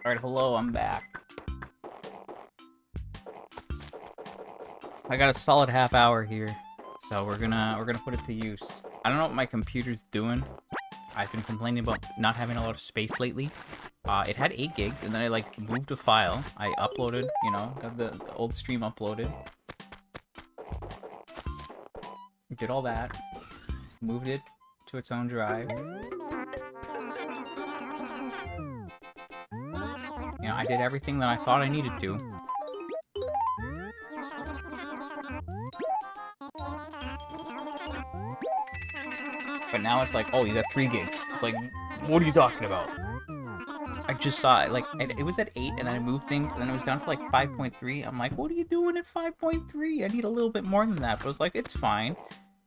Alright, hello, I'm back. I got a solid half hour here, so we're gonna put it to use. I don't know what my computer's doing. I've been complaining about not having a lot of space lately. It had 8 gigs, and then I moved a file. I uploaded, got the old stream uploaded. Did all that. Moved it to its own drive. I did everything that I thought I needed to. But now it's like, oh, you got 3 gigs. It's like, what are you talking about? I just saw it, it was at 8, and then I moved things, and then it was down to 5.3. I'm like, what are you doing at 5.3? I need a little bit more than that. But I was like, it's fine.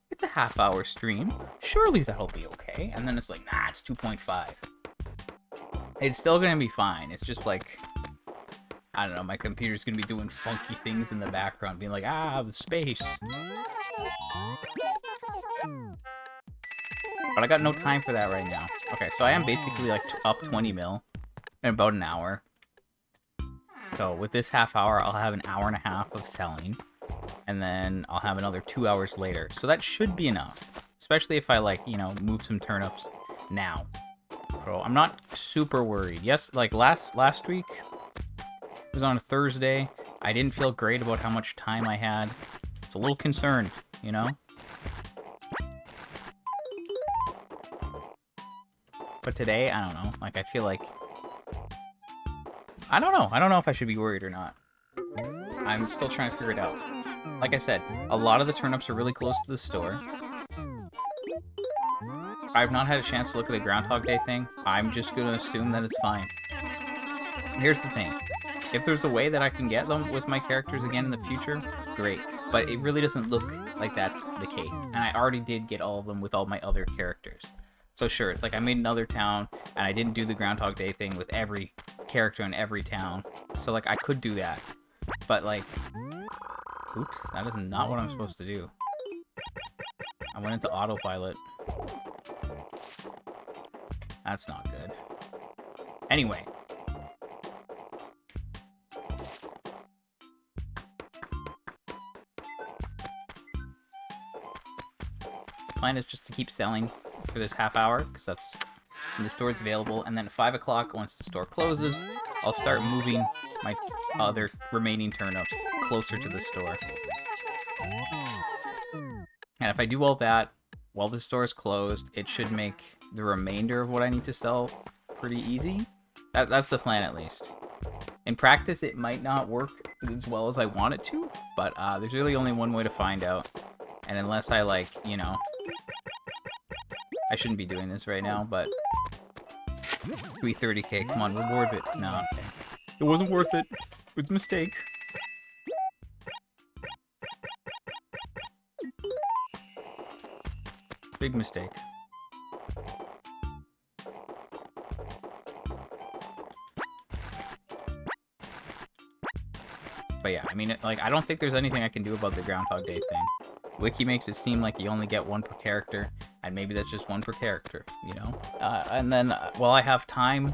It's a half-hour stream. Surely that'll be okay. And then it's like, nah, it's 2.5. It's still gonna be fine. It's just like, I don't know, my computer's gonna be doing funky things in the background, being like, the space. But I got no time for that right now. Okay, so I am basically up 20 mil in about an hour. So with this half hour, I'll have an hour and a half of selling, and then I'll have another 2 hours later. So that should be enough, especially if I move some turnips now. So I'm not super worried. Yes, last week, it was on a Thursday. I didn't feel great about how much time I had. It's a little concerned, But today, I don't know. I feel like... I don't know. I don't know if I should be worried or not. I'm still trying to figure it out. Like I said, a lot of the turnips are really close to the store. I've not had a chance to look at the Groundhog Day thing. I'm just going to assume that it's fine. Here's the thing. If there's a way that I can get them with my characters again in the future, great. But it really doesn't look like that's the case. And I already did get all of them with all my other characters. So sure, it's like I made another town, and I didn't do the Groundhog Day thing with every character in every town. So I could do that. But oops, that is not what I'm supposed to do. I went into autopilot. That's not good. Anyway. Plan is just to keep selling for this half hour, because that's when the store's available, and then at 5 o'clock, once the store closes, I'll start moving my other remaining turnips closer to the store. And if I do all that while the store is closed, it should make the remainder of what I need to sell pretty easy. That's the plan, at least. In practice, it might not work as well as I want it to, but there's really only one way to find out. And unless I I shouldn't be doing this right now, but 330k, come on, reward it. No, okay. It wasn't worth it. It was a mistake. Big mistake. But yeah, I mean, I don't think there's anything I can do about the Groundhog Day thing. Wiki makes it seem like you only get 1 per character, and maybe that's just 1 per character, And then, while I have time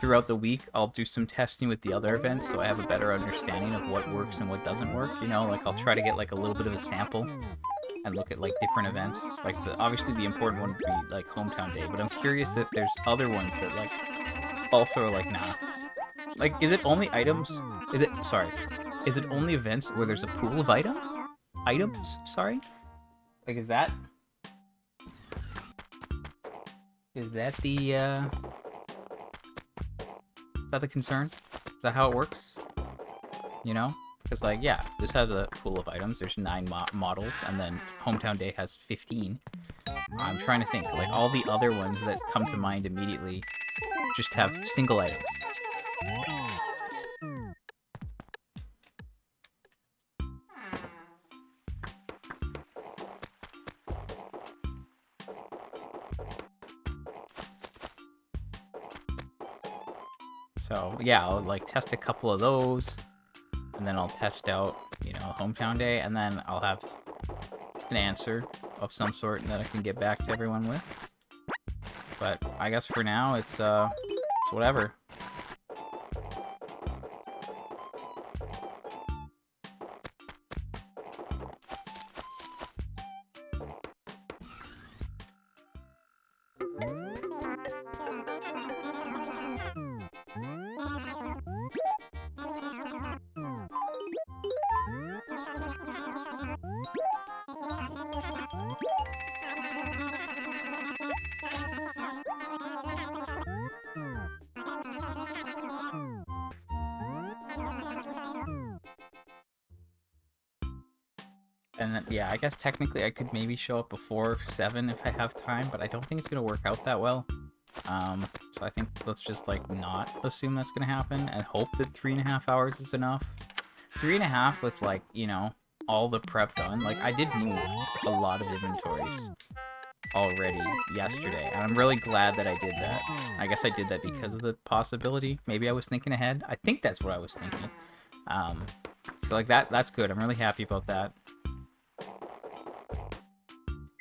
throughout the week, I'll do some testing with the other events, so I have a better understanding of what works and what doesn't work, I'll try to get, a little bit of a sample, and look at, different events. Obviously the important one would be, Hometown Day, but I'm curious if there's other ones that, also are nah. Is it only items? Is it only events where there's a pool of items? Sorry? Is that the, is that the concern? Is that how it works? Because, yeah, this has a pool of items. There's 9 models, and then Hometown Day has 15. I'm trying to think. Like, all the other ones that come to mind immediately just have single items. So, yeah, I'll, like, test a couple of those, and then I'll test out, you know, Hometown Day, and then I'll have an answer of some sort that I can get back to everyone with. But I guess for now, it's whatever. And then, yeah, I guess technically I could maybe show up before 7 if I have time, but I don't think it's going to work out that well. So I think let's just, like, not assume that's going to happen and hope that 3.5 hours is enough. 3.5 with, like, you know, all the prep done. Like, I did move a lot of inventories already yesterday, and I'm really glad that I did that. I guess I did that because of the possibility. Maybe I was thinking ahead. I think that's what I was thinking. So, like, that's good. I'm really happy about that.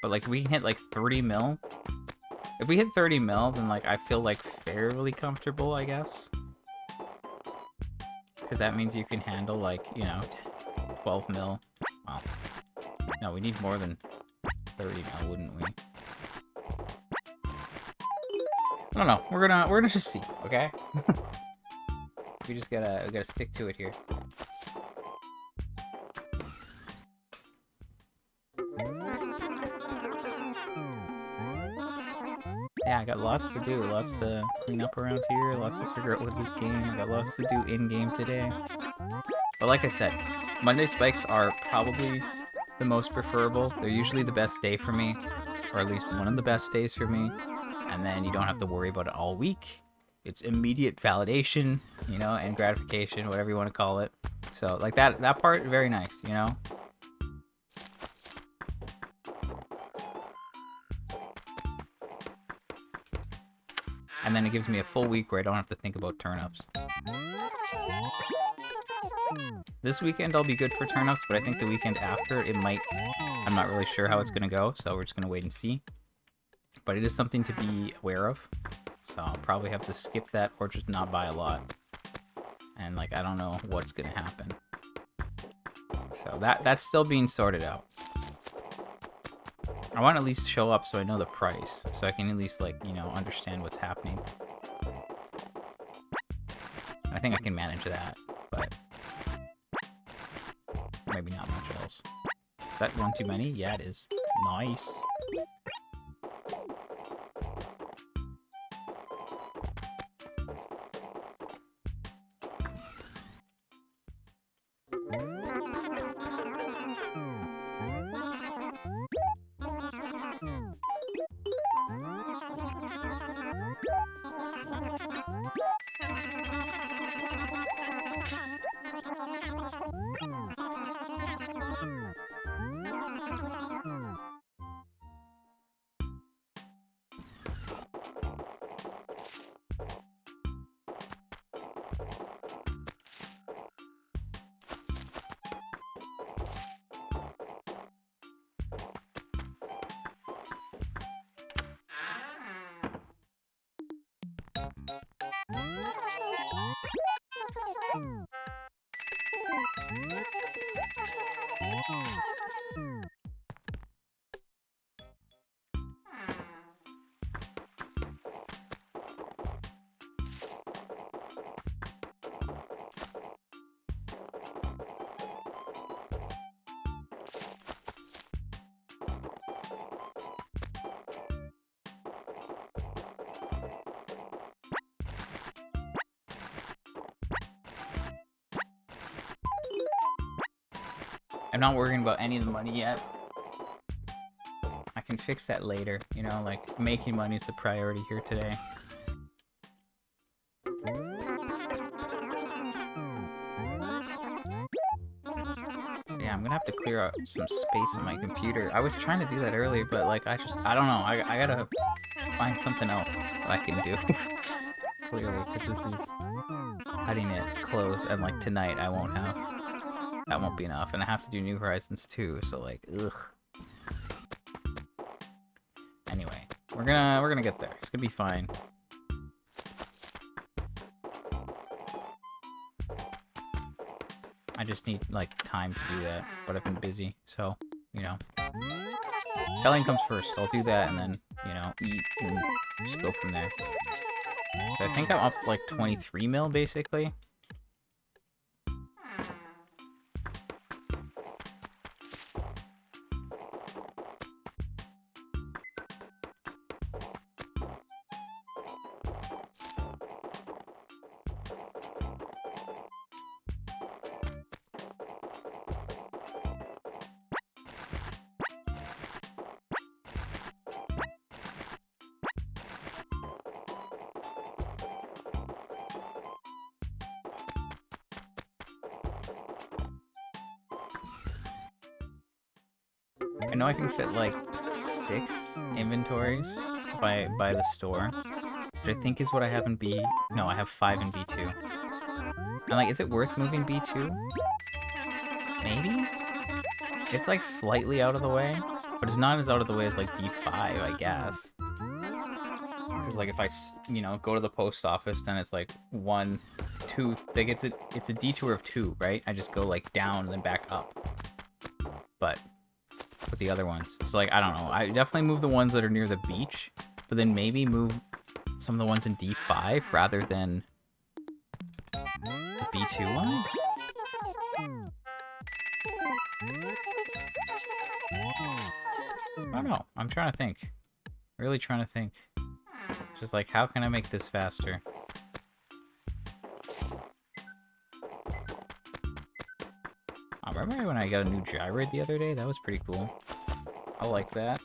But, like, we can hit, like, 30 mil. If we hit 30 mil, then, like, I feel, like, fairly comfortable, I guess. Because that means you can handle, like, you know, 12 mil. Well, no, we need more than 30 mil, wouldn't we? I don't know. We're gonna just see, okay? we gotta stick to it here. Yeah, I got lots to do, lots to clean up around here, lots to figure out with this game. I got lots to do in-game today. But like I said, Monday spikes are probably the most preferable. They're usually the best day for me, or at least one of the best days for me. And then you don't have to worry about it all week. It's immediate validation, you know, and gratification, whatever you want to call it. So, like, that part, very nice, you know? And then it gives me a full week where I don't have to think about turnips. This weekend I'll be good for turnips, but I think the weekend after, it might... I'm not really sure how it's going to go, so we're just going to wait and see. But it is something to be aware of. So I'll probably have to skip that or just not buy a lot. And, like, I don't know what's going to happen. So that's still being sorted out. I want to at least show up so I know the price. So I can at least, like, you know, understand what's happening. I think I can manage that, but maybe not much else. Is that one too many? Yeah, it is. Nice. I'm not worrying about any of the money yet. I can fix that later, you know, like, making money is the priority here today. Yeah, I'm gonna have to clear out some space on my computer. I was trying to do that earlier, but, like, I don't know. I gotta find something else that I can do. Clearly, because this is cutting it close, and, like, tonight I won't have... That won't be enough, and I have to do New Horizons too, so, like, ugh. Anyway, we're gonna get there. It's gonna be fine. I just need, like, time to do that, but I've been busy, so, you know. Selling comes first. I'll do that, and then, you know, eat, and just go from there. So I think I'm up to, like, 23 mil, basically. I know I can fit like 6 inventories by the store, which I think is what I have in B. No, I have 5 in B2. And like, is it worth moving B2? Maybe? It's like slightly out of the way, but it's not as out of the way as like B5, I guess. Because like if I, you know, go to the post office, then it's like 1, 2, like it's a detour of 2, right? I just go like down and then back up. But with the other ones, so like I don't know, I definitely move the ones that are near the beach, but then maybe move some of the ones in D5 rather than the B2 ones. I don't know, I'm trying to think, really trying to think, just like how can I make this faster. I remember when I got a new gyroid the other day? That was pretty cool. I like that.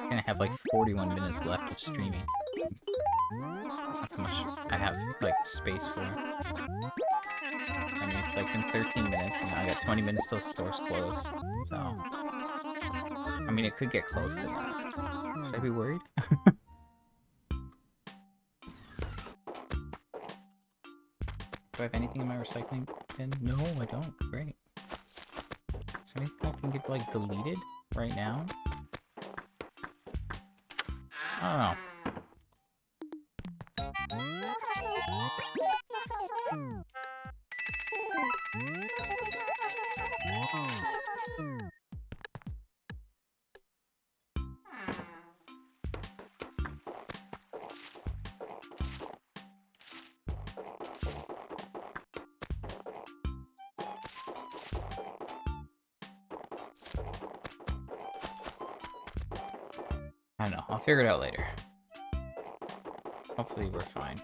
I'm gonna have like 41 minutes left of streaming. That's how much I have, like, space for. I mean, it's like in 13 minutes, you know, I got 20 minutes till store's closed, so... I mean, it could get close to that. Should I be worried? Do I have anything in my recycling bin? No, I don't. Great. Is there anything I can get, like, deleted right now? I don't know. I don't know. I'll figure it out later. Hopefully we're fine.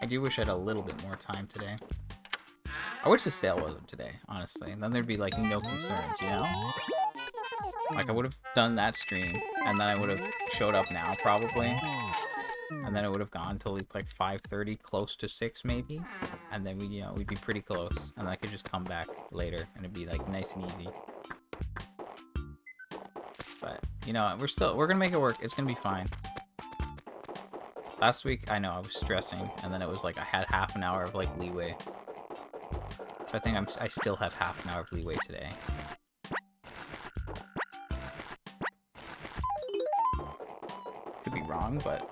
I do wish I had a little bit more time today. I wish the sale wasn't today, honestly. And then there'd be, like, no concerns, you know? Like, I would have done that stream, and then I would have showed up now, probably. and then it would have gone till like 5:30, close to 6 maybe, and then we'd be pretty close, and I could just come back later, and it'd be like nice and easy. But we're gonna make it work. It's gonna be fine. Last week, I know I was stressing, and then it was like I had half an hour of like leeway. So I think I still have half an hour of leeway today. Could be wrong, but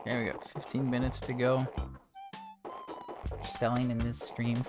here we go. 15 minutes to go. Selling in this stream.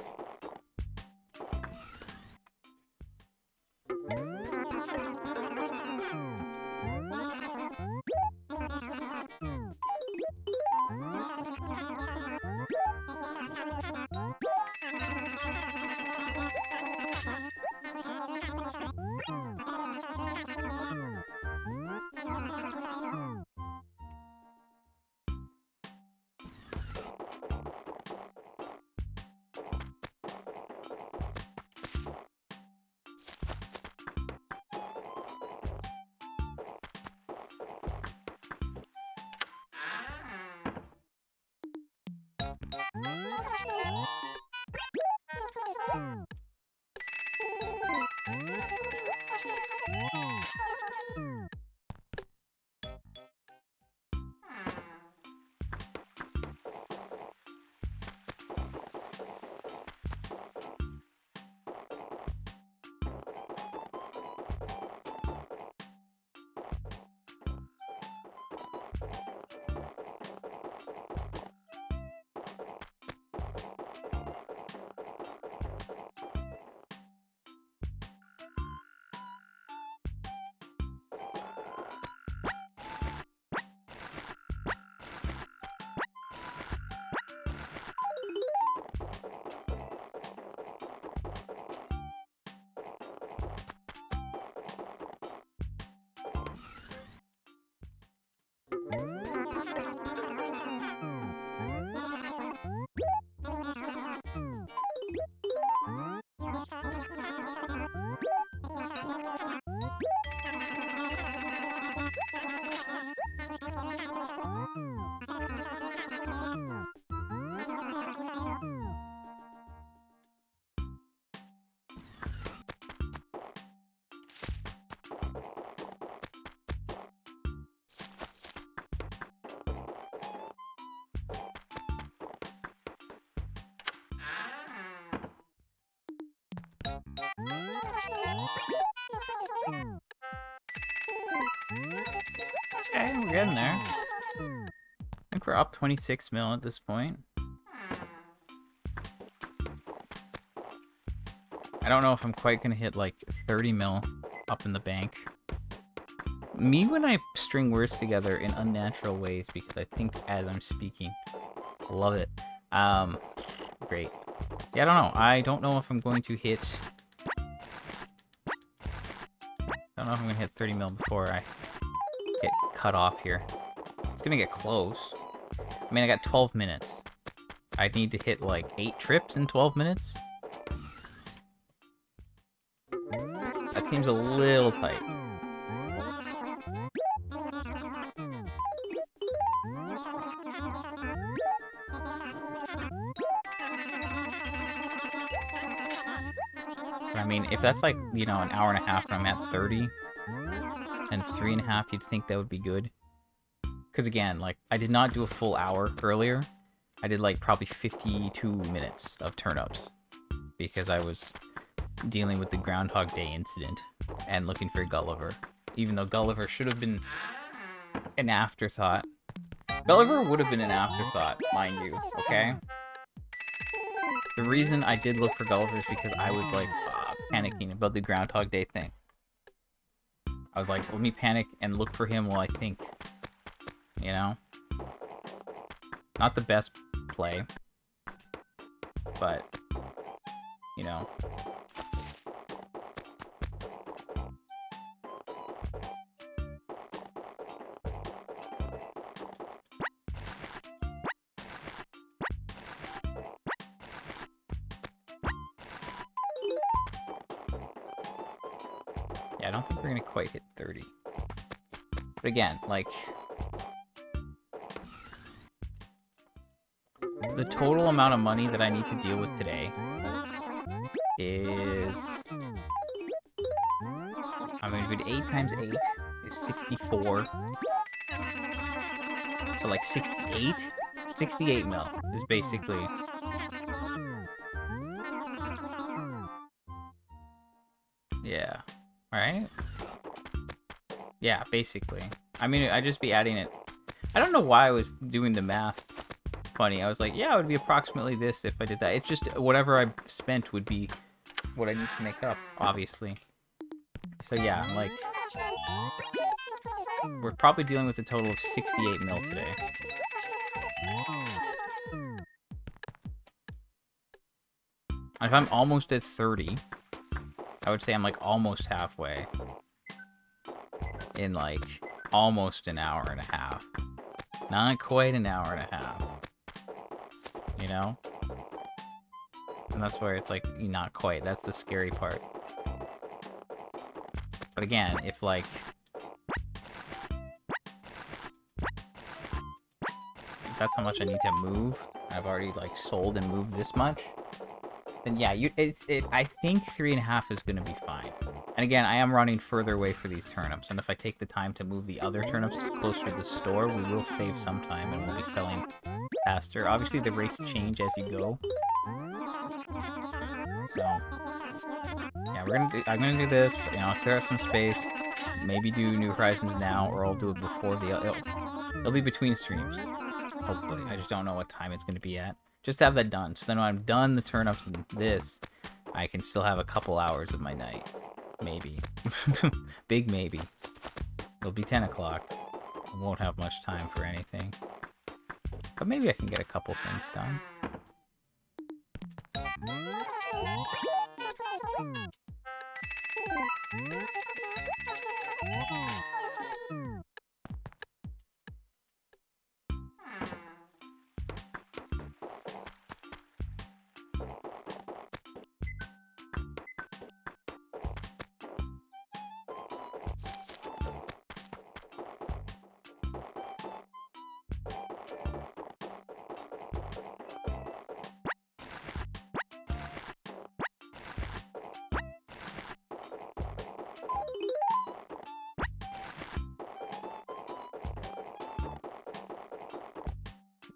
Okay, we're getting there. I think we're up 26 mil at this point. I don't know if I'm quite gonna hit like 30 mil up in the bank. Me when I string words together in unnatural ways because I think as I'm speaking. Love it. Great. Yeah, I don't know. I don't know if I'm going to hit... I don't know if I'm gonna hit 30 mil before I get cut off here. It's gonna get close. I mean, I got 12 minutes. I'd need to hit like 8 trips in 12 minutes. That seems a little tight. But I mean, if that's like, you know, an hour and a half and I'm at 30, and 3.5, you'd think that would be good. Because again, like, I did not do a full hour earlier. I did like probably 52 minutes of turn-ups. Because I was dealing with the Groundhog Day incident and looking for Gulliver. Even though Gulliver should have been an afterthought. Gulliver would have been an afterthought, mind you, okay? The reason I did look for Gulliver is because I was like panicking about the Groundhog Day thing. I was like, let me panic and look for him while I think. You know? Not the best play. But, you know. Yeah, I don't think we're gonna quite hit 30. But again, like, the total amount of money that I need to deal with today is, I mean, 8 times 8 is 64. So like 68? 68 mil is basically. Yeah. Right? Yeah, basically. I mean, I'd just be adding it. I don't know why I was doing the math funny. I was like, yeah, it would be approximately this if I did that. It's just whatever I spent would be what I need to make up, obviously. So yeah, like, we're probably dealing with a total of 68 mil today. If I'm almost at 30, I would say I'm like almost halfway in like almost an hour and a half. Not quite an hour and a half. You know? And that's where it's like, not quite. That's the scary part. But again, if like, if that's how much I need to move, I've already like sold and moved this much, then yeah, I think 3.5 is gonna be fine. And again, I am running further away for these turnips, and if I take the time to move the other turnips closer to the store, we will save some time and we'll be selling faster. Obviously, the rates change as you go. So, yeah, I'm gonna do this, you know, clear out some space, maybe do New Horizons now, or I'll do it before it'll be between streams, hopefully. I just don't know what time it's gonna be at. Just to have that done, so then when I'm done the turnips and this, I can still have a couple hours of my night. Maybe. Big maybe. It'll be 10 o'clock. I won't have much time for anything. But maybe I can get a couple things done.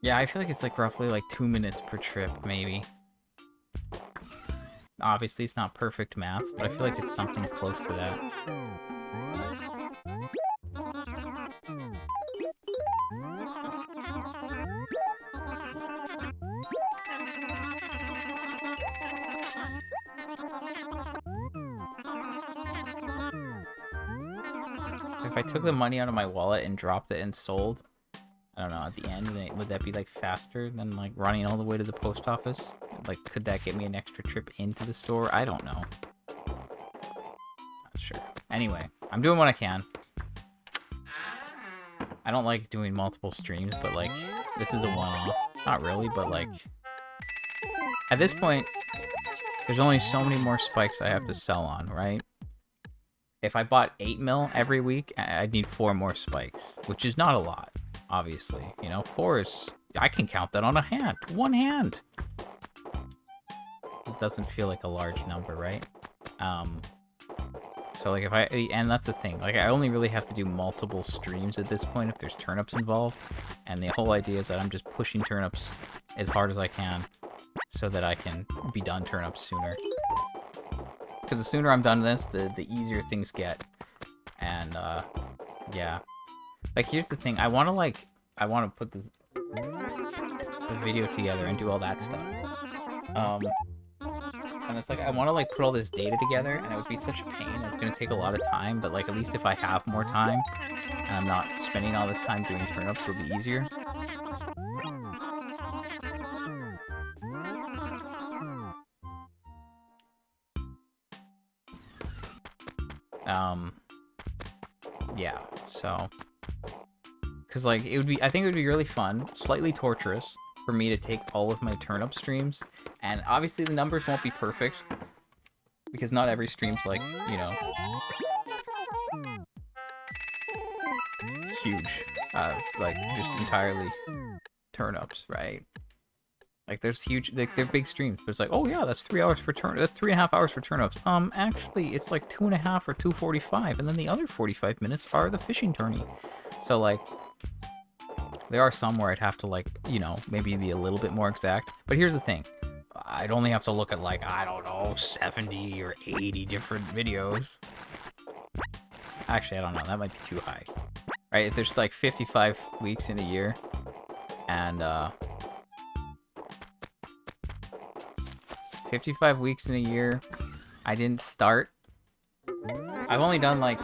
Yeah, I feel like it's like roughly like 2 minutes per trip, maybe. Obviously, it's not perfect math, but I feel like it's something close to that. If I took the money out of my wallet and dropped it and sold, I don't know, at the end, would that be like faster than like running all the way to the post office? Like, could that get me an extra trip into the store? I don't know. Not sure. Anyway, I'm doing what I can. I don't like doing multiple streams, but like, this is a one-off. Not really, but like, at this point, there's only so many more spikes I have to sell on, right? if I bought 8 mil every week, I'd need 4 more spikes, which is not a lot, obviously. You know, 4 is, I can count that on a hand, one hand. It doesn't feel like a large number, right? So like if I, and that's the thing, like I only really have to do multiple streams at this point if there's turnips involved, and the whole idea is that I'm just pushing turnips as hard as I can so that I can be done turnips sooner. Because the sooner I'm done this, the easier things get. And yeah, like here's the thing, I want to put the video together and do all that stuff. And it's like, I want to like put all this data together, and it would be such a pain. It's going to take a lot of time, but like at least if I have more time, and I'm not spending all this time doing turnips, it'll be easier. Yeah, so, because like it would be, I think it would be really fun, slightly torturous for me to take all of my turnip streams, and obviously the numbers won't be perfect because not every stream's like, you know, huge, like just entirely turnips, right? Like there's huge, like they're big streams, but it's like, oh yeah, that's 3 hours for that's 3.5 hours for turnips. Actually, it's like 2.5 or 2:45, and then the other 45 minutes are the fishing tourney. So like, there are some where I'd have to like, you know, maybe be a little bit more exact. But here's the thing, I'd only have to look at like, I don't know, 70 or 80 different videos. Actually, I don't know, that might be too high. Right, if there's like 55 weeks in a year, and 55 weeks in a year, I didn't start. I've only done like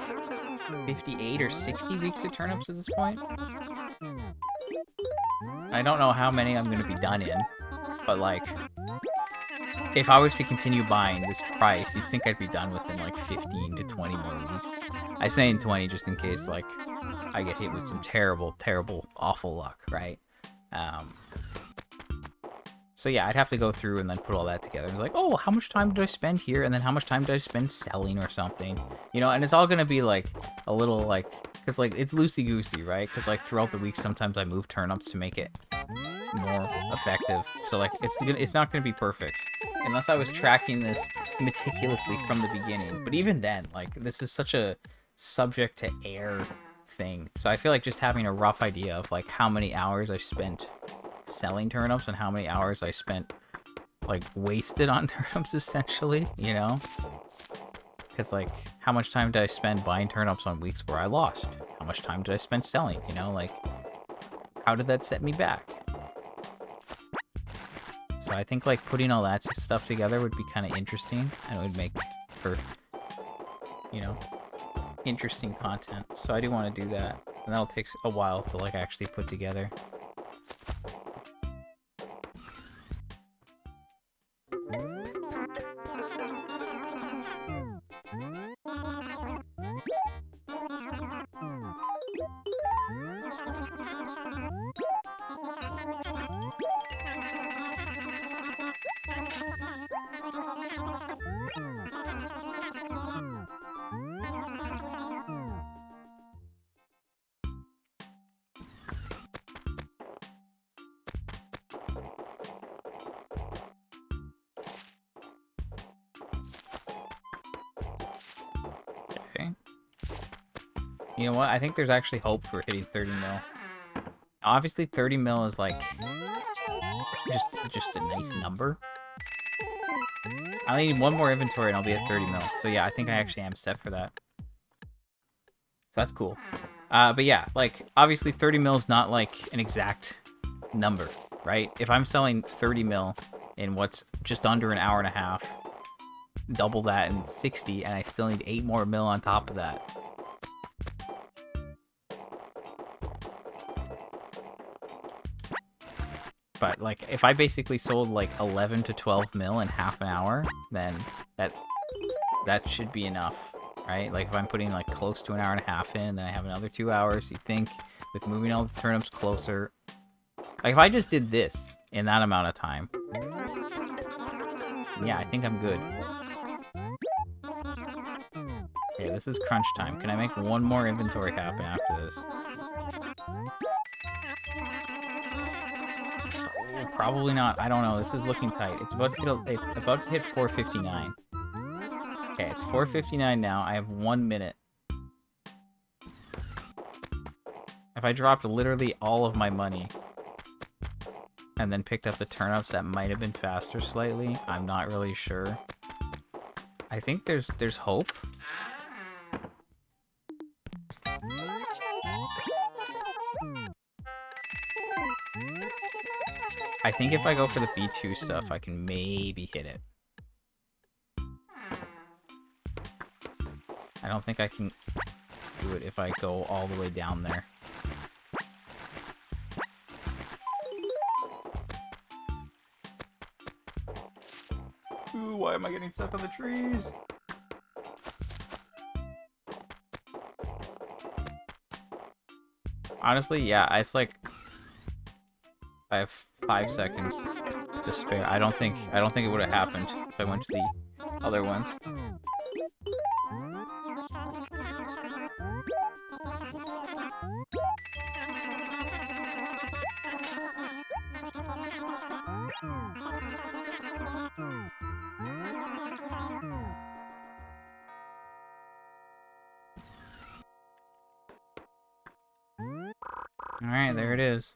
58 or 60 weeks of turnips at this point. I don't know how many I'm going to be done in, but like, if I was to continue buying this price, you'd think I'd be done within like 15 to 20 more weeks. I say in 20 just in case like I get hit with some terrible, terrible, awful luck, right? So yeah, I'd have to go through and then put all that together. Like, oh, how much time did I spend here? And then how much time did I spend selling or something? You know, and it's all going to be like a little like, because like it's loosey-goosey, right? Because like throughout the week, sometimes I move turnips to make it more effective. So like it's not going to be perfect unless I was tracking this meticulously from the beginning. But even then, like this is such a subject to error thing. So I feel like just having a rough idea of like how many hours I spent selling turnips and how many hours I spent like wasted on turnips essentially, you know, because like how much time did I spend buying turnips on weeks where I lost? How much time did I spend selling, you know, like how did that set me back? So I think like putting all that stuff together would be kind of interesting, and it would make for, you know, interesting content. So I do want to do that, and that'll take a while to like actually put together. You know what? I think there's actually hope for hitting 30 mil. Obviously, 30 mil is like just a nice number. I need one more inventory and I'll be at 30 mil. So yeah, I think I actually am set for that. So that's cool. But yeah, like obviously 30 mil is not like an exact number, right? If I'm selling 30 mil in what's just under an hour and a half, double that in 60, and I still need 8 more mil on top of that. But like if I basically sold like 11 to 12 mil in half an hour, then that should be enough, right? Like if I'm putting like close to an hour and a half in, then I have another 2 hours. You think with moving all the turnips closer, like if I just did this in that amount of time, yeah, I think I'm good. Okay, this is crunch time. Can I make one more inventory happen after this? Oh, probably not. I don't know. This is looking tight. It's about to hit. It's about to hit 4:59. Okay, it's 4:59 now. I have 1 minute. If I dropped literally all of my money and then picked up the turnips, that might have been faster slightly. I'm not really sure. I think there's hope. I think if I go for the B2 stuff, I can maybe hit it. I don't think I can do it if I go all the way down there. Ooh, why am I getting stuck on the trees? Honestly, yeah, it's like I have 5 seconds to spare. I don't think it would have happened if I went to the other ones. Alright, there it is.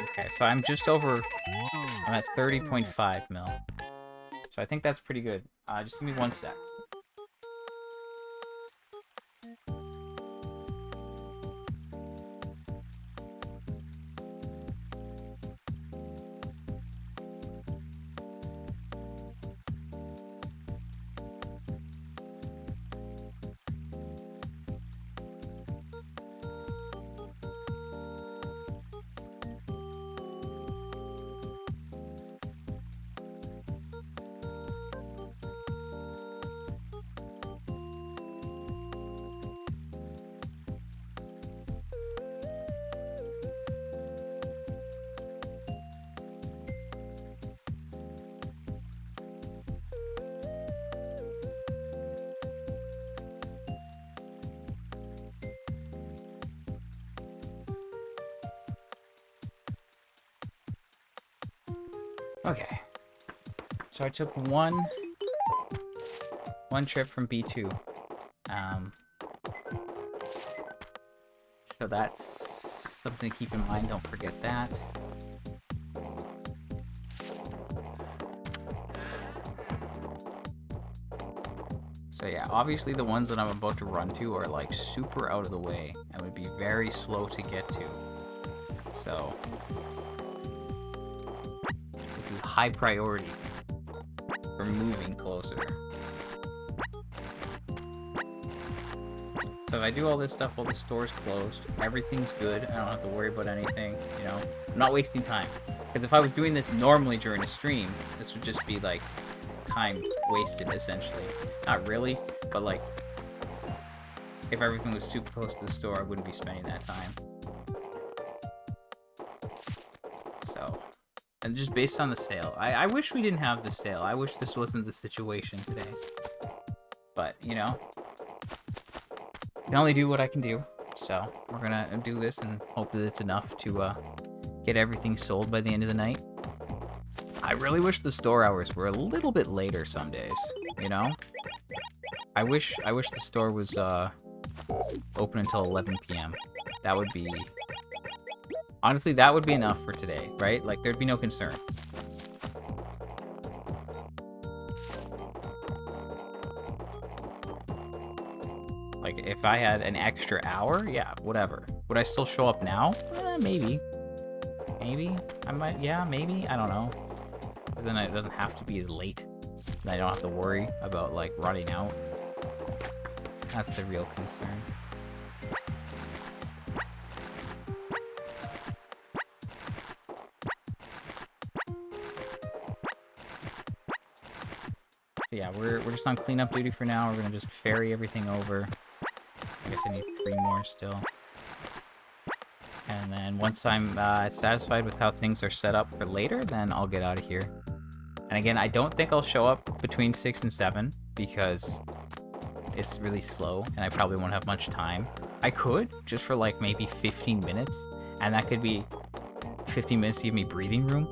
Okay, so I'm just over... I'm at 30.5 mil. So I think that's pretty good. Just give me 1 sec. Okay. So I took one trip from B2. So that's something to keep in mind. Don't forget that. So yeah, obviously the ones that I'm about to run to are like super out of the way and would be very slow to get to. So this is high priority for moving closer. So if I do all this stuff while the store's closed, everything's good, I don't have to worry about anything, you know? I'm not wasting time. Because if I was doing this normally during a stream, this would just be like time wasted essentially. Not really, but like if everything was super close to the store, I wouldn't be spending that time. So, and just based on the sale, I wish we didn't have the sale. I wish this wasn't the situation today. But, you know, I can only do what I can do. So, we're gonna do this and hope that it's enough to get everything sold by the end of the night. I really wish the store hours were a little bit later some days, you know? I wish the store was open until 11 p.m. That would be... Honestly, that would be enough for today, right? Like, there'd be no concern. Like, if I had an extra hour, yeah, whatever. Would I still show up now? Maybe. Maybe. I might, yeah, maybe. I don't know. Because then it doesn't have to be as late. And I don't have to worry about, like, running out. That's the real concern. yeah, we're just on cleanup duty for now. We're gonna just ferry everything over. I guess I need 3 more still. And then once I'm satisfied with how things are set up for later, then I'll get out of here. And again, I don't think I'll show up between 6 and 7 because it's really slow and I probably won't have much time. I could, just for like maybe 15 minutes, and that could be 15 minutes to give me breathing room.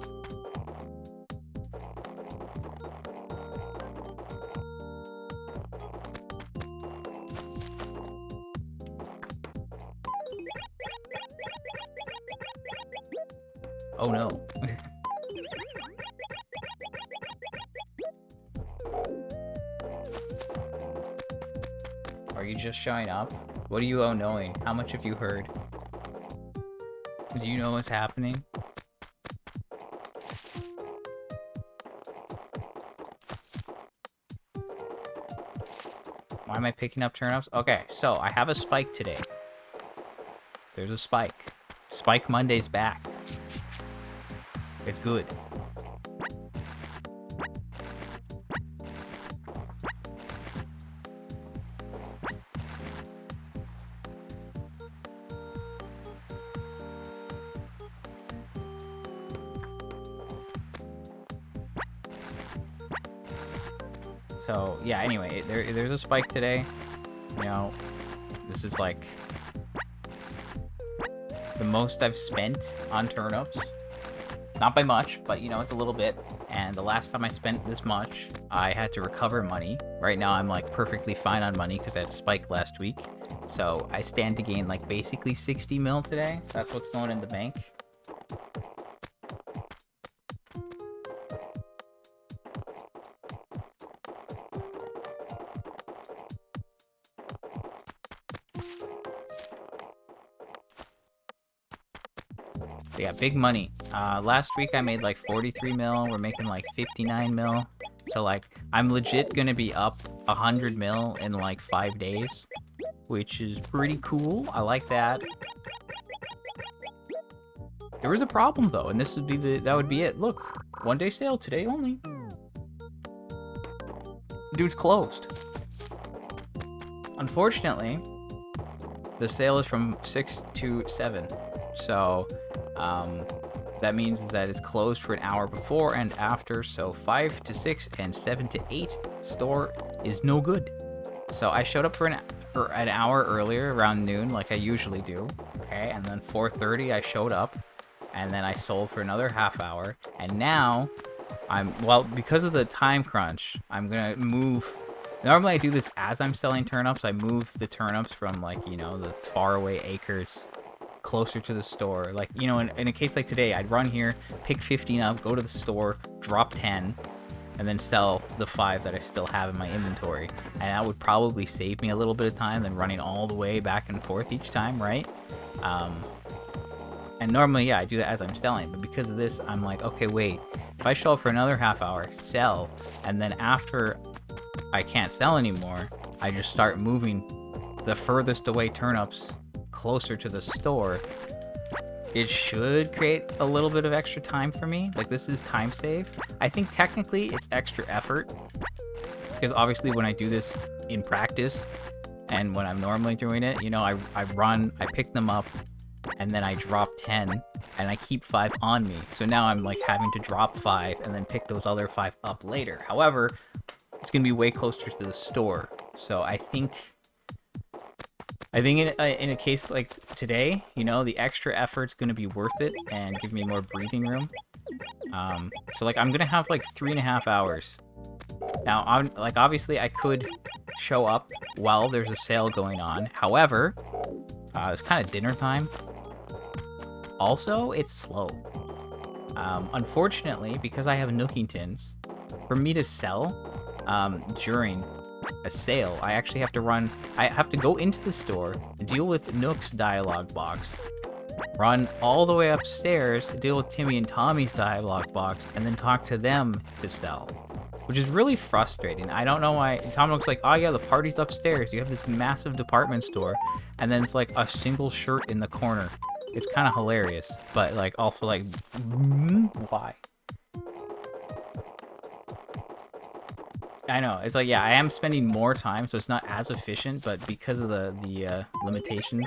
Oh no. Are you just showing up? What do you owe knowing? How much have you heard? Do you know what's happening? Why am I picking up turnips? Okay, so I have a spike today. There's a spike. Spike Monday's back. It's good. So, yeah, anyway, there's a spike today. You know, this is like the most I've spent on turnips. Not by much, but, you know, it's a little bit. And the last time I spent this much, I had to recover money. Right now, I'm, like, perfectly fine on money because I had a spike last week. So I stand to gain, like, basically 60 mil today. That's what's going in the bank. But yeah, big money. Last week I made like 43 mil. We're making like 59 mil. So like, I'm legit gonna be up 100 mil in like 5 days, which is pretty cool. I like that. There is a problem though, and this would be that would be it. Look, 1-day sale today only. Dude's closed. Unfortunately, the sale is from 6 to 7. So, that means that it's closed for an hour before and after, so 5 to 6 and 7 to 8 store is no good. So I showed up for an hour earlier, around noon, like I usually do, okay, and then 4:30 I showed up, and then I sold for another half hour, and now well, because of the time crunch, I'm gonna move. Normally I do this as I'm selling turnips. I move the turnips from, like, you know, the faraway acres closer to the store. Like, you know, in a case like today, I'd run here, pick 15 up, go to the store, drop 10, and then sell the 5 that I still have in my inventory. And that would probably save me a little bit of time than running all the way back and forth each time, right? And normally, yeah, I do that as I'm selling, but because of this, I'm like, okay, wait, if I show up for another half hour, sell, and then after I can't sell anymore, I just start moving the furthest away turnips closer to the store, it should create a little bit of extra time for me. Like, this is time save. I think technically it's extra effort, because obviously when I do this in practice and when I'm normally doing it, you know, I run, I pick them up, and then I drop 10, and I keep 5 on me. So now I'm like having to drop 5 and then pick those other 5 up later. However, it's gonna be way closer to the store. So I think in a case like today, you know, the extra effort's gonna be worth it and give me more breathing room. So like, I'm gonna have like 3.5 hours. Now, obviously I could show up while there's a sale going on. However, it's kind of dinner time. Also, it's slow. Unfortunately, because I have Nookingtons, for me to sell during a sale, I actually have to go into the store, deal with Nook's dialogue box, run all the way upstairs, deal with Timmy and Tommy's dialogue box, and then talk to them to sell. Which is really frustrating. I don't know why. Tom looks like, oh yeah, the party's upstairs. You have this massive department store, and then it's like a single shirt in the corner. It's kind of hilarious, but like also like, why? I know. It's like, yeah, I am spending more time, so it's not as efficient, but because of the limitations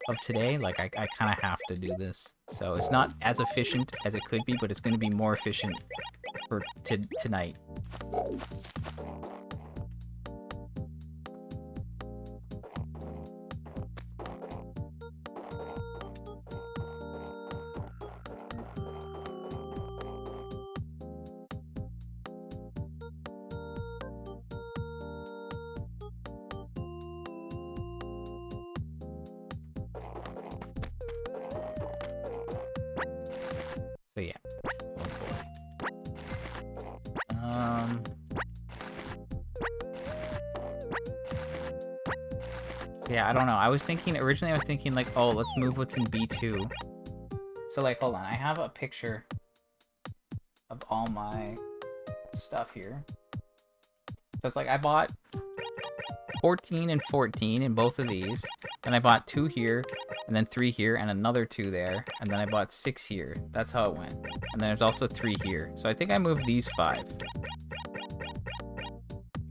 of today, like, I kind of have to do this. So it's not as efficient as it could be, but it's going to be more efficient for tonight. So yeah. Oh boy. Yeah, I don't know. Originally I was thinking like, oh, let's move what's in B2. So like, hold on. I have a picture of all my stuff here. So it's like I bought 14 and 14 in both of these. Then I bought 2 here, and then 3 here, and another 2 there. And then I bought 6 here. That's how it went. And then there's also 3 here. So I think I moved these 5.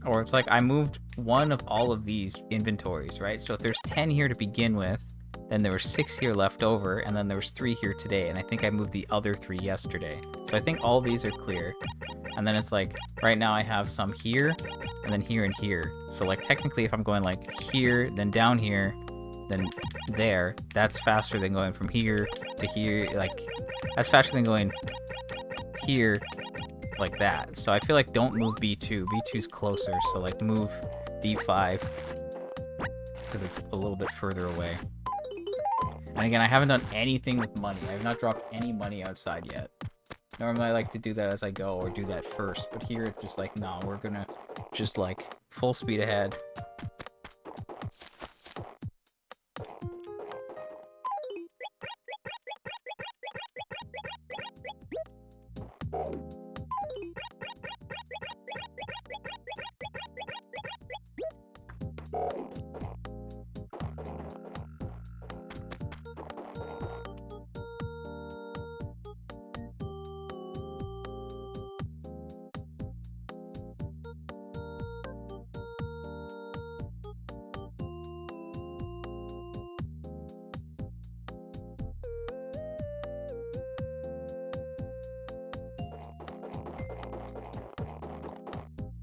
Or it's like I moved one of all of these inventories, right? So if there's 10 here to begin with, then there were 6 here left over, and then there was 3 here today. And I think I moved the other 3 yesterday. So I think all these are clear. And then it's like, right now I have some here, and then here and here. So like technically if I'm going like here, then down here, then there, that's faster than going from here to here. Like, that's faster than going here like that. So I feel like don't move B2. B2's closer, so like move D5 because it's a little bit further away. And again, I haven't done anything with money. I have not dropped any money outside yet. Normally I like to do that as I go or do that first, but here it's just like, no, we're gonna just like full speed ahead.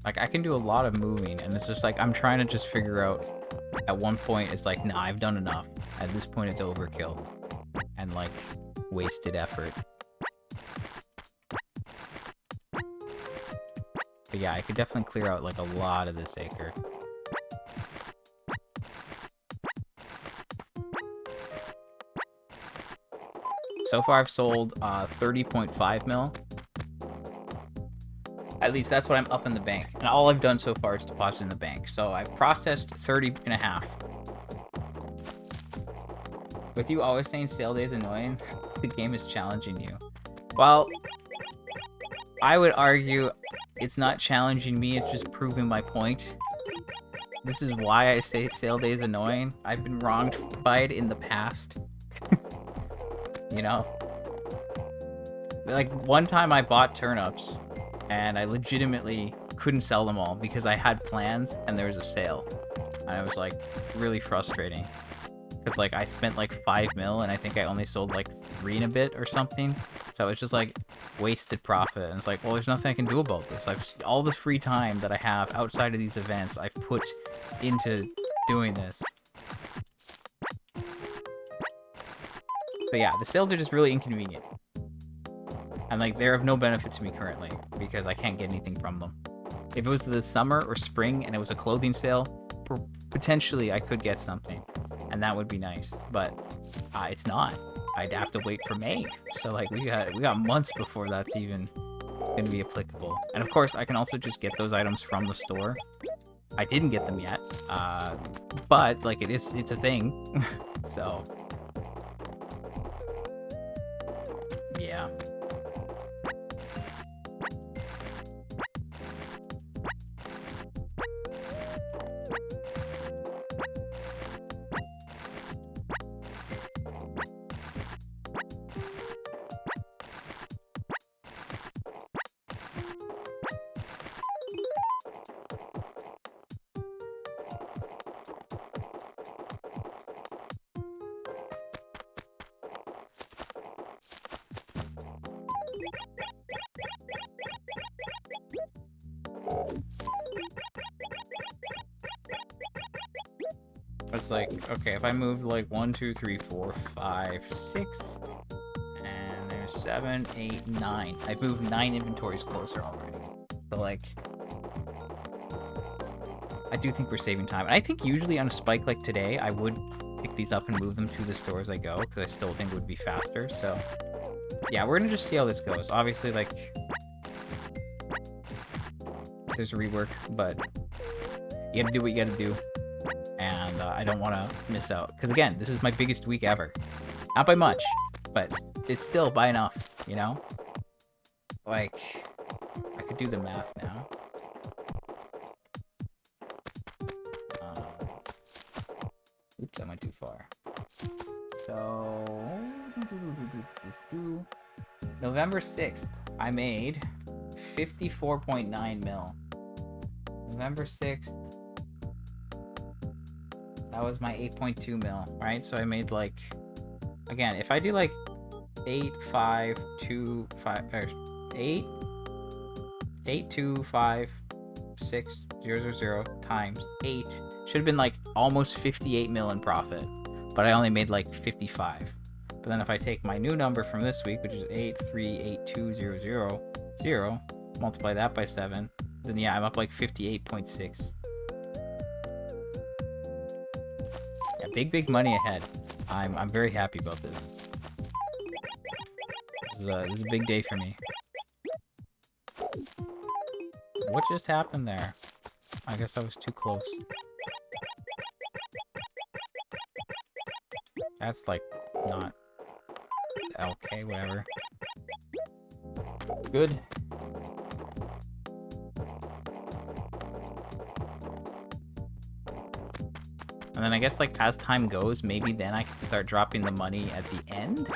Like, I can do a lot of moving, and it's just like, I'm trying to just figure out, at one point, it's like, nah, I've done enough. At this point, it's overkill. And, like, wasted effort. But yeah, I could definitely clear out, like, a lot of this acre. So far, I've sold 30.5 mil. At least that's what I'm up in the bank. And all I've done so far is deposit in the bank. So I've processed 30 and a half. With you always saying sale day is annoying, the game is challenging you. Well, I would argue it's not challenging me, it's just proving my point. This is why I say sale day is annoying. I've been wronged by it in the past. You know? Like, one time I bought turnips, and I legitimately couldn't sell them all because I had plans and there was a sale. And it was like really frustrating. Because like I spent like 5 mil and I think I only sold like 3 and a bit or something. So it's just like wasted profit. And it's like, well, there's nothing I can do about this. All the free time that I have outside of these events, I've put into doing this. So yeah, the sales are just really inconvenient. And like, they're of no benefit to me currently because I can't get anything from them. If it was the summer or spring and it was a clothing sale, potentially I could get something, and that would be nice. But it's not. I'd have to wait for May. So like, we got months before that's even going to be applicable. And of course, I can also just get those items from the store. I didn't get them yet, but like it's a thing. So yeah. It's like, okay, if I move like 1, 2, 3, 4, 5, 6, and there's 7, 8, 9. I've moved 9 inventories closer already. So like, I do think we're saving time. And I think usually on a spike like today, I would pick these up and move them to the store as I go, because I still think it would be faster. So yeah, we're gonna just see how this goes. Obviously, like, there's a rework, but you gotta do what you gotta do. And I don't want to miss out. Because again, this is my biggest week ever. Not by much, but it's still by enough, you know? Like, I could do the math now. Oops, I went too far. So, November 6th, I made 54.9 mil. November 6th, that was my 8.2 mil, right? So I made like, again, if I do like 8, 5, 2, 5, or 8, 8, 2, 5, 6, 0, 0, 0 times 8, should have been like almost 58 mil in profit, but I only made like 55. But then if I take my new number from this week, which is 838200, multiply that by 7, then yeah, I'm up like 58.6. Yeah, big money ahead. I'm very happy about this. This is a big day for me. What just happened there? I guess I was too close. That's like not okay, whatever. Good. And then I guess like as time goes, maybe then I can start dropping the money at the end.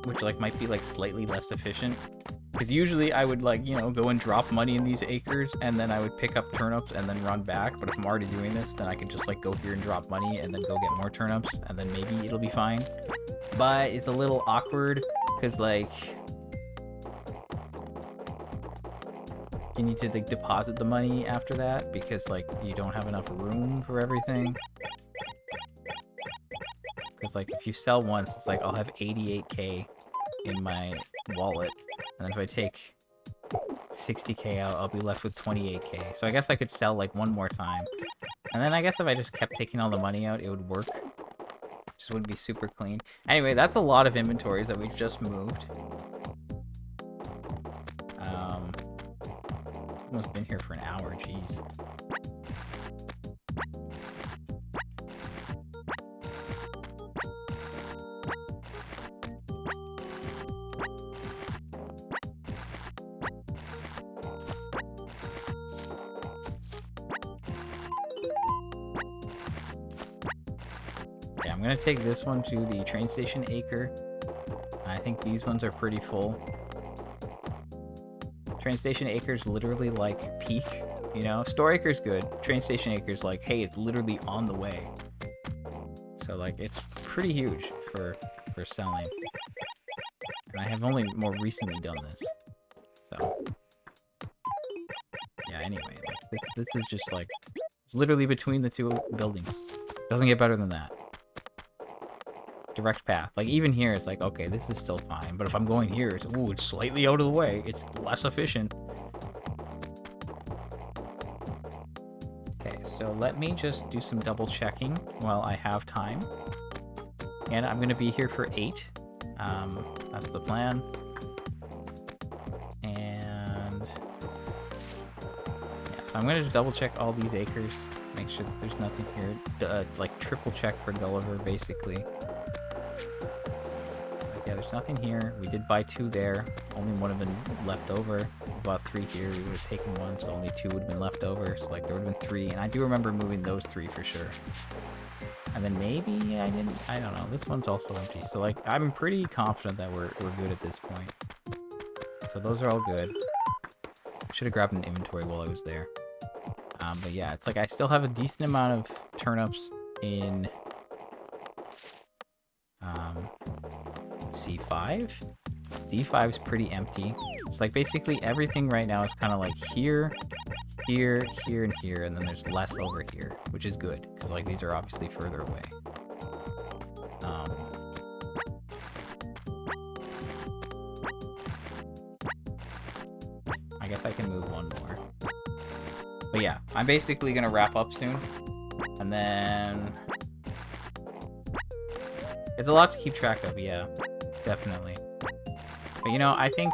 Which like might be like slightly less efficient. Because usually I would like, you know, go and drop money in these acres and then I would pick up turnips and then run back. But if I'm already doing this, then I can just like go here and drop money and then go get more turnips and then maybe it'll be fine. But it's a little awkward because like you need to like deposit the money after that because like you don't have enough room for everything. Because like if you sell once, it's like I'll have 88k in my wallet, and then if I take 60k out, I'll be left with 28k. So I guess I could sell like one more time, and then I guess if I just kept taking all the money out, it would work. Just wouldn't be super clean. Anyway, that's a lot of inventories that we've just moved. Almost been here for an hour, jeez. Yeah, I'm gonna take this one to the train station acre. I think these ones are pretty full. Train station acres literally like peak, you know? Store acre's good. Train station acre's like, hey, it's literally on the way. So like it's pretty huge for selling. And I have only more recently done this. So yeah, anyway, like this is just like it's literally between the two buildings. Doesn't get better than that. Direct path. Like even here it's like, okay, this is still fine, but if I'm going here, it's ooh, it's slightly out of the way. It's less efficient. Okay, so let me just do some double checking while I have time. And I'm gonna be here for 8. That's the plan. And yeah, so I'm gonna just double check all these acres, make sure that there's nothing here. Like triple check for Gulliver, basically. Yeah, there's nothing here. We did buy 2 there. Only one of them left over. We bought 3 here. We would have taken 1, so only 2 would have been left over. So like there would have been 3, and I do remember moving those 3 for sure. And then maybe I didn't. I don't know. This one's also empty. So like I'm pretty confident that we're good at this point. So those are all good. Should have grabbed an inventory while I was there. But yeah, it's like I still have a decent amount of turnips in C5. D5 is pretty empty. It's like basically everything right now is kind of like here, here, here, and here, and then there's less over here, which is good, because, like, these are obviously further away. I guess I can move one more. But yeah, I'm basically gonna wrap up soon, and then... It's a lot to keep track of, yeah, definitely. But you know, I think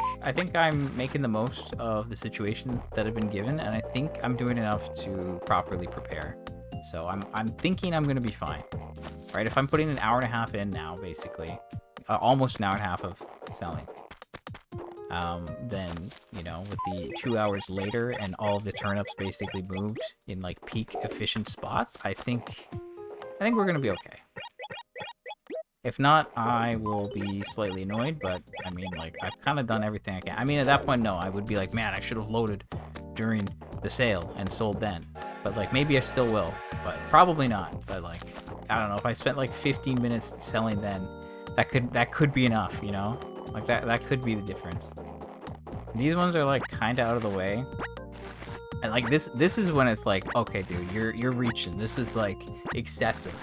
I'm making the most of the situation that I've been given, and I think I'm doing enough to properly prepare. So I'm thinking I'm gonna be fine, right? If I'm putting an hour and a half in now, basically, almost an hour and a half of selling, then, you know, with the 2 hours later and all of the turnips basically moved in like peak efficient spots, I think we're gonna be okay. If not, I will be slightly annoyed, but I mean, like, I've kind of done everything I can. I mean, at that point, no, I would be like, man, I should have loaded during the sale and sold then. But like, maybe I still will, but probably not. But like, I don't know, if I spent like 15 minutes selling then, that could be enough, you know? Like that could be the difference. These ones are like kind of out of the way. And like this is when it's like, okay, dude, you're reaching. This is like excessive.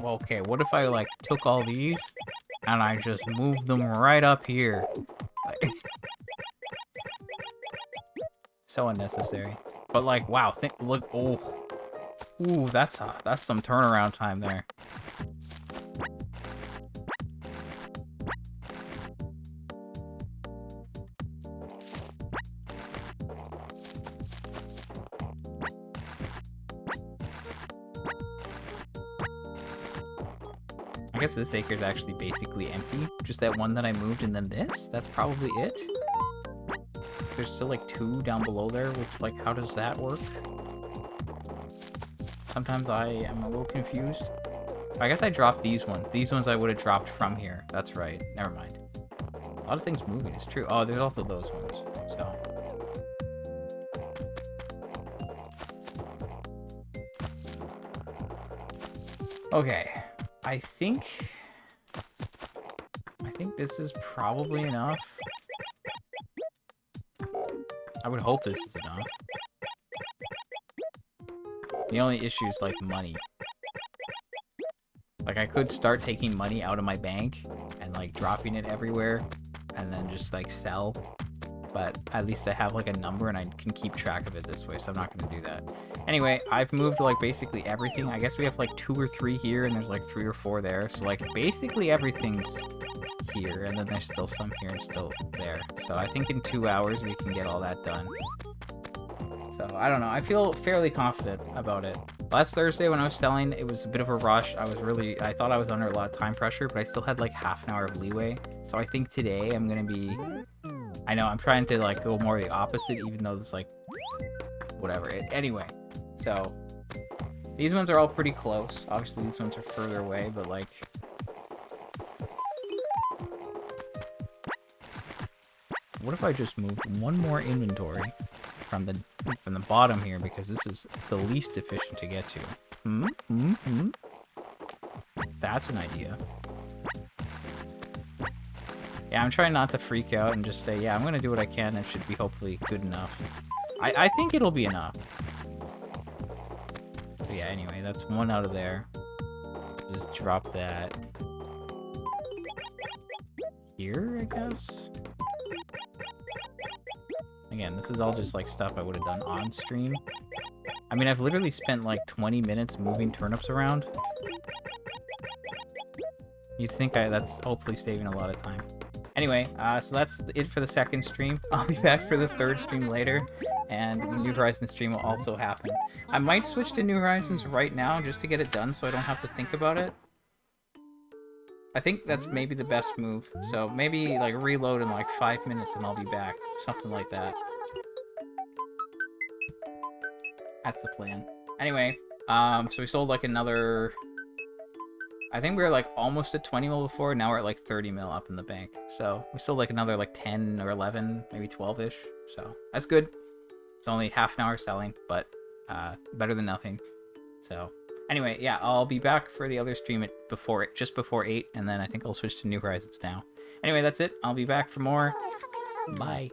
Okay, what if I like took all these and I just moved them right up here? So unnecessary. But like, wow, look, oh, ooh, that's some turnaround time there. I guess this acre is actually basically empty. Just that one that I moved and then this? That's probably it? There's still like 2 down below there, which like, how does that work? Sometimes I am a little confused. I guess I dropped these ones. These ones I would have dropped from here. That's right. Never mind. A lot of things moving, it's true. Oh, there's also those ones, so. Okay. I think this is probably enough. I would hope this is enough. The only issue is like money. Like I could start taking money out of my bank and like dropping it everywhere and then just like sell. But at least I have like a number and I can keep track of it this way, so I'm not going to do that. Anyway, I've moved like basically everything. I guess we have like 2 or 3 here and there's like 3 or 4 there. So like basically everything's here and then there's still some here and still there. So I think in 2 hours we can get all that done. So I don't know. I feel fairly confident about it. Last Thursday when I was selling, it was a bit of a rush. I thought I was under a lot of time pressure, but I still had like half an hour of leeway. So I think today I'm going to be... I know, I'm trying to, like, go more the opposite, even though it's, like, whatever. Anyway, so, these ones are all pretty close. Obviously, these ones are further away, but, like... What if I just moved one more inventory from the bottom here, because this is the least efficient to get to? That's an idea. Yeah, I'm trying not to freak out and just say, yeah, I'm going to do what I can. It should be hopefully good enough. I think it'll be enough. So yeah, anyway, that's one out of there. Just drop that here, I guess? Again, this is all just like stuff I would have done on stream. I mean, I've literally spent like 20 minutes moving turnips around. You'd think that's hopefully saving a lot of time. Anyway, so that's it for the second stream. I'll be back for the third stream later, and the New Horizons stream will also happen. I might switch to New Horizons right now just to get it done so I don't have to think about it. I think that's maybe the best move. So maybe like reload in like 5 minutes and I'll be back. Something like that. That's the plan. Anyway, so we sold like another I think we were like almost at 20 mil before. Now we're at like 30 mil up in the bank. So we still like another like 10 or 11, maybe 12-ish. So that's good. It's only half an hour selling, but better than nothing. So anyway, yeah, I'll be back for the other stream at just before 8, and then I think I'll switch to New Horizons now. Anyway, that's it. I'll be back for more. Bye.